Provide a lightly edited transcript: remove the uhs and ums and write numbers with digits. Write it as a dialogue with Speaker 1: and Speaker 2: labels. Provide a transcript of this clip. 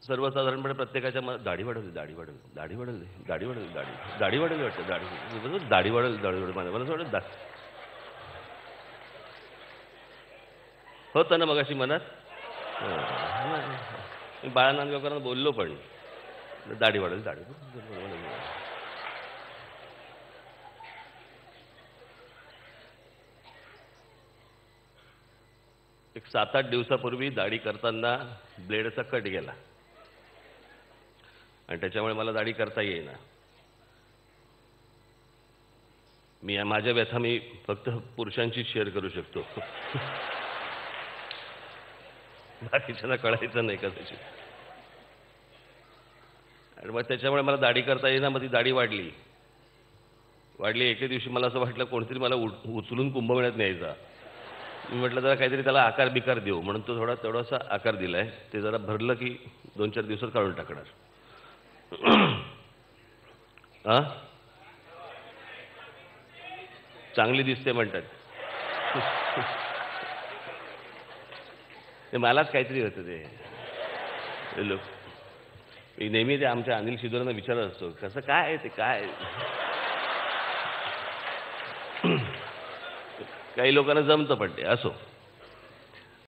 Speaker 1: सर्वसाधारणपणे प्रत्येकाच्या मनात दाढी वाढवली, दाढी वाढवली, दाढी वाढवली, दाढी वाढवली, दाढी दाढी वाढवली वाटतं, दाढी दाढी वाढवली, दाढी वाढवली. मला असं वाटतं होतं ना मग अशी मनात. मी बाळा नांदगावकरांना बोललो पण दाढी वाढवली, दाढी एक 7-8 दिवसापूर्वी दाढी करताना ब्लेडचा कट गेला आणि त्याच्यामुळे मला दाढी करता येईना. माझ्या व्यथा मी फक्त पुरुषांची शेअर करू शकतो. बाकीच्यांना कळायचं नाही कदाचित. आणि मग त्याच्यामुळे मला दाढी करता येईना. मग ती दाढी वाढली. एके दिवशी मला असं वाटलं कोणतरी मला उचलून कुंभमेळ्यात न्यायचा. मी म्हटलं जरा काहीतरी त्याला आकार बिकार देऊ म्हणून तो थोडासा आकार दिलाय. ते जरा भरलं की 2-4 दिवसात काढून टाकणार. चांगली दिसते म्हणतात. ते मलाच काहीतरी होतं ते लोक. मी नेहमी ते आमच्या अनिल शिदोरांना विचारत असतो कसं काय ते काय. काही लोकांना जमतं पण ते असो.